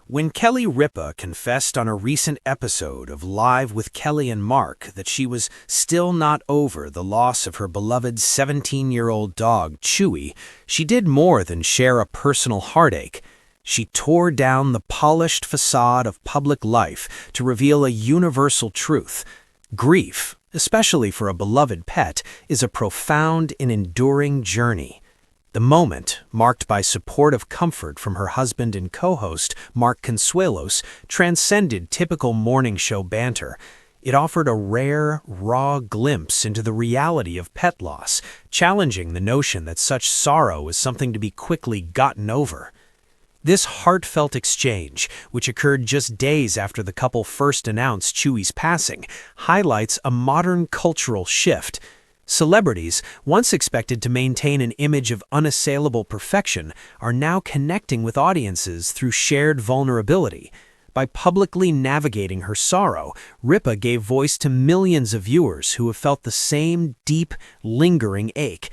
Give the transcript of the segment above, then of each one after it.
When Kelly Ripa confessed on a recent episode of Live with Kelly and Mark that she was still not over the loss of her beloved 17-year-old dog, Chewy, she did more than share a personal heartache. She tore down the polished facade of public life to reveal a universal truth. Grief, especially for a beloved pet, is a profound and enduring journey. The moment, marked by supportive comfort from her husband and co-host, Mark Consuelos, transcended typical morning show banter. It offered a rare, raw glimpse into the reality of pet loss, challenging the notion that such sorrow is something to be quickly gotten over. This heartfelt exchange, which occurred just days after the couple first announced Chewy's passing, highlights a modern cultural shift. Celebrities, once expected to maintain an image of unassailable perfection, are now connecting with audiences through shared vulnerability. By publicly navigating her sorrow, Ripa gave voice to millions of viewers who have felt the same deep, lingering ache.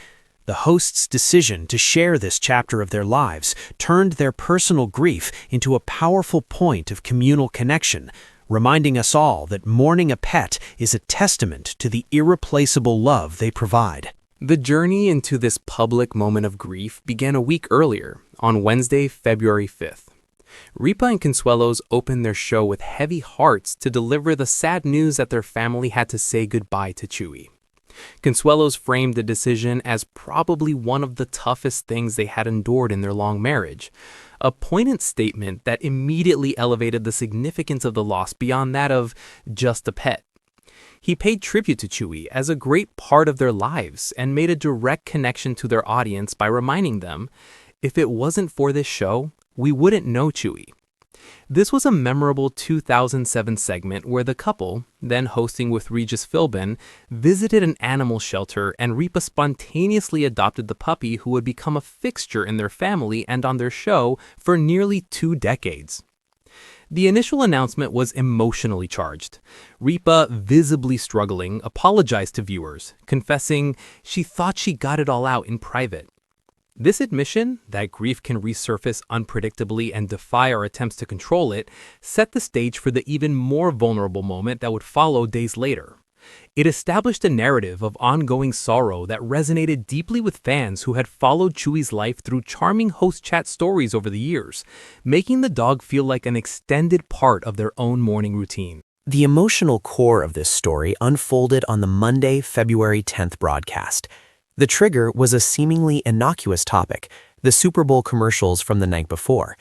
The hosts' decision to share this chapter of their lives turned their personal grief into a powerful point of communal connection, reminding us all that mourning a pet is a testament to the irreplaceable love they provide. The journey into this public moment of grief began a week earlier, on Wednesday, February 5th. Ripa and Consuelos opened their show with heavy hearts to deliver the sad news that their family had to say goodbye to Chewy. Consuelos framed the decision as probably one of the toughest things they had endured in their long marriage, a poignant statement that immediately elevated the significance of the loss beyond that of just a pet. He paid tribute to Chewy as a great part of their lives and made a direct connection to their audience by reminding them, if it wasn't for this show, we wouldn't know Chewy. This was a memorable 2007 segment where the couple, then hosting with Regis Philbin, visited an animal shelter and Ripa spontaneously adopted the puppy who would become a fixture in their family and on their show for nearly 2 decades. The initial announcement was emotionally charged. Ripa, visibly struggling, apologized to viewers, confessing she thought she got it all out in private. This admission, that grief can resurface unpredictably and defy our attempts to control it, set the stage for the even more vulnerable moment that would follow days later. It established a narrative of ongoing sorrow that resonated deeply with fans who had followed Chewy's life through charming host chat stories over the years, making the dog feel like an extended part of their own morning routine. The emotional core of this story unfolded on the Monday, February 10th broadcast. The trigger was a seemingly innocuous topic, the Super Bowl commercials from the night before.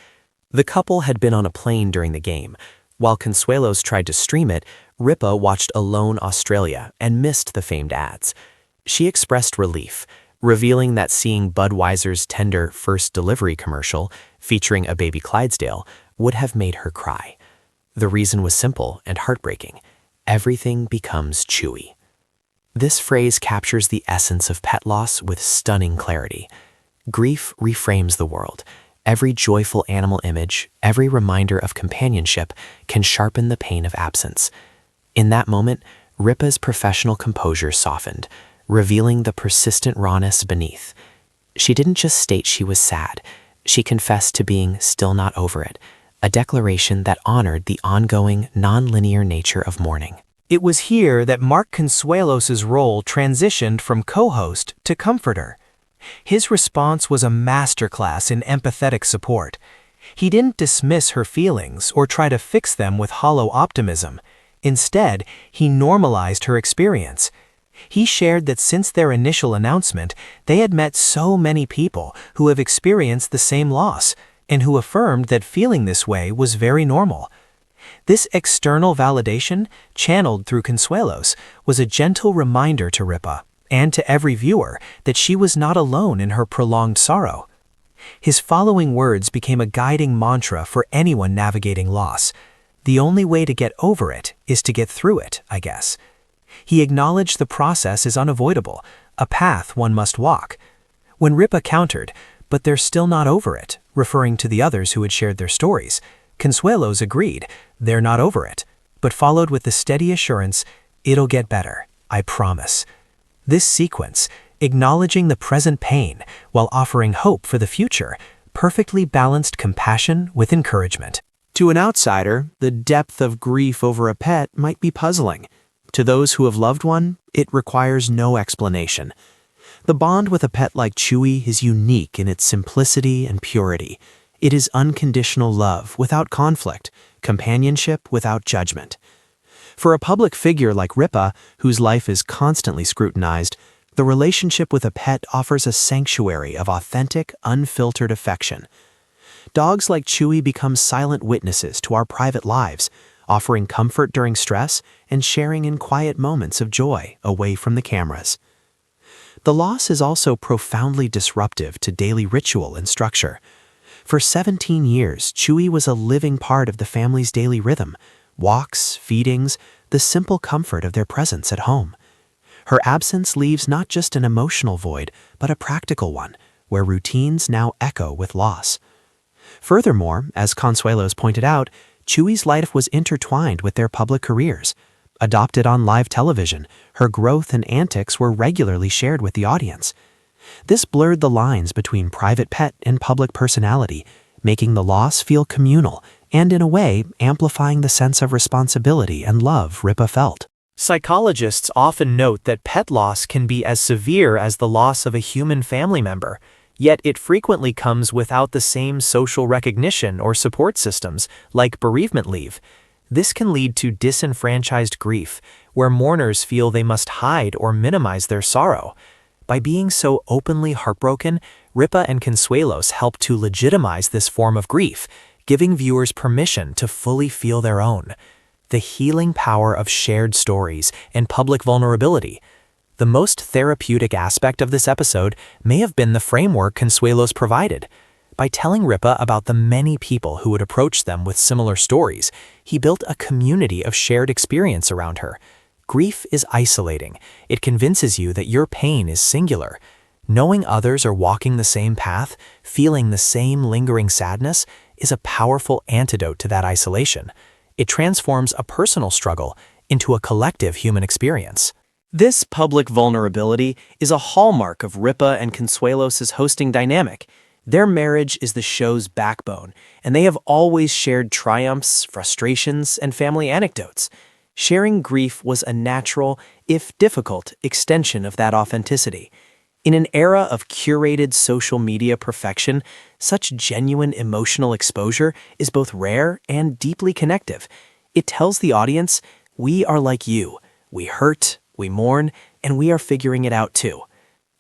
The couple had been on a plane during the game. While Consuelos tried to stream it, Ripa watched Alone Australia and missed the famed ads. She expressed relief, revealing that seeing Budweiser's tender first delivery commercial, featuring a baby Clydesdale, would have made her cry. The reason was simple and heartbreaking. Everything becomes Chewy. This phrase captures the essence of pet loss with stunning clarity. Grief reframes the world. Every joyful animal image, every reminder of companionship can sharpen the pain of absence. In that moment, Ripa's professional composure softened, revealing the persistent rawness beneath. She didn't just state she was sad. She confessed to being still not over it, a declaration that honored the ongoing, non-linear nature of mourning. It was here that Mark Consuelos' role transitioned from co-host to comforter. His response was a masterclass in empathetic support. He didn't dismiss her feelings or try to fix them with hollow optimism. Instead, he normalized her experience. He shared that since their initial announcement, they had met so many people who have experienced the same loss, and who affirmed that feeling this way was very normal. This external validation, channeled through Consuelos, was a gentle reminder to Ripa, and to every viewer, that she was not alone in her prolonged sorrow. His following words became a guiding mantra for anyone navigating loss. The only way to get over it is to get through it, I guess. He acknowledged the process is unavoidable, a path one must walk. When Ripa countered, "But they're still not over it," referring to the others who had shared their stories, Consuelos agreed, "They're not over it," but followed with the steady assurance, "It'll get better, I promise." This sequence, acknowledging the present pain while offering hope for the future, perfectly balanced compassion with encouragement. To an outsider, the depth of grief over a pet might be puzzling. To those who have loved one, it requires no explanation. The bond with a pet like Chewy is unique in its simplicity and purity. It is unconditional love without conflict, companionship without judgment. For a public figure like Ripa, whose life is constantly scrutinized, the relationship with a pet offers a sanctuary of authentic, unfiltered affection. Dogs like Chewy become silent witnesses to our private lives, offering comfort during stress and sharing in quiet moments of joy away from the cameras. The loss is also profoundly disruptive to daily ritual and structure. For 17 years, Chewy was a living part of the family's daily rhythm: walks, feedings, the simple comfort of their presence at home. Her absence leaves not just an emotional void, but a practical one, where routines now echo with loss. Furthermore, as Consuelos pointed out, Chewy's life was intertwined with their public careers. Adopted on live television, her growth and antics were regularly shared with the audience. This blurred the lines between private pet and public personality, making the loss feel communal and, in a way, amplifying the sense of responsibility and love Ripa felt. Psychologists often note that pet loss can be as severe as the loss of a human family member, yet it frequently comes without the same social recognition or support systems, like bereavement leave. This can lead to disenfranchised grief, where mourners feel they must hide or minimize their sorrow. By being so openly heartbroken, Ripa and Consuelos help to legitimize this form of grief, giving viewers permission to fully feel their own. The healing power of shared stories and public vulnerability. The most therapeutic aspect of this episode may have been the framework Consuelos provided. By telling Ripa about the many people who would approach them with similar stories, he built a community of shared experience around her. Grief is isolating. It convinces you that your pain is singular. Knowing others are walking the same path, feeling the same lingering sadness, is a powerful antidote to that isolation. It transforms a personal struggle into a collective human experience. This public vulnerability is a hallmark of Ripa and Consuelos' hosting dynamic. Their marriage is the show's backbone, and they have always shared triumphs, frustrations, and family anecdotes. Sharing grief was a natural, if difficult, extension of that authenticity. In an era of curated social media perfection, such genuine emotional exposure is both rare and deeply connective. It tells the audience, we are like you. We hurt, we mourn, and we are figuring it out too.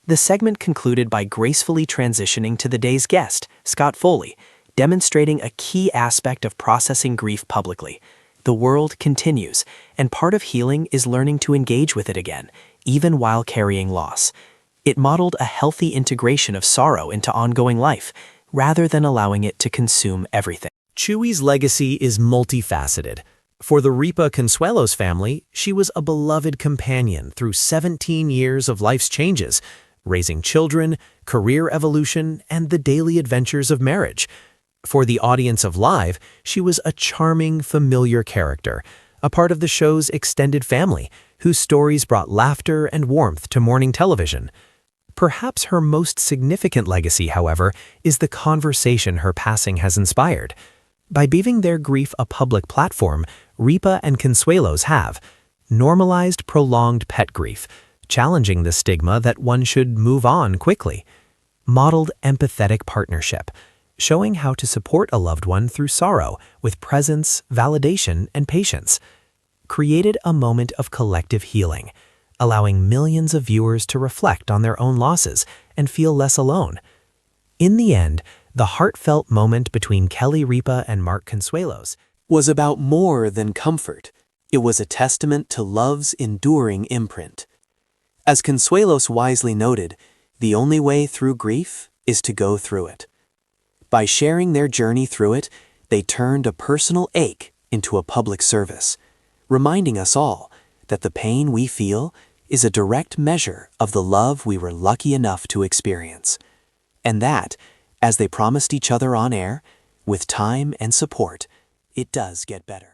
The segment concluded by gracefully transitioning to the day's guest, Scott Foley, demonstrating a key aspect of processing grief publicly. The world continues, and part of healing is learning to engage with it again, even while carrying loss. It modeled a healthy integration of sorrow into ongoing life, rather than allowing it to consume everything. Chewy's legacy is multifaceted. For the Ripa Consuelos family, she was a beloved companion through 17 years of life's changes, raising children, career evolution, and the daily adventures of marriage. For the audience of Live, she was a charming, familiar character, a part of the show's extended family, whose stories brought laughter and warmth to morning television. Perhaps her most significant legacy, however, is the conversation her passing has inspired. By giving their grief a public platform, Ripa and Consuelos have normalized prolonged pet grief, challenging the stigma that one should move on quickly, modeled empathetic partnership, showing how to support a loved one through sorrow with presence, validation, and patience, created a moment of collective healing, allowing millions of viewers to reflect on their own losses and feel less alone. In the end, the heartfelt moment between Kelly Ripa and Mark Consuelos was about more than comfort. It was a testament to love's enduring imprint. As Consuelos wisely noted, the only way through grief is to go through it. By sharing their journey through it, they turned a personal ache into a public service, reminding us all that the pain we feel is a direct measure of the love we were lucky enough to experience. And that, as they promised each other on air, with time and support, it does get better.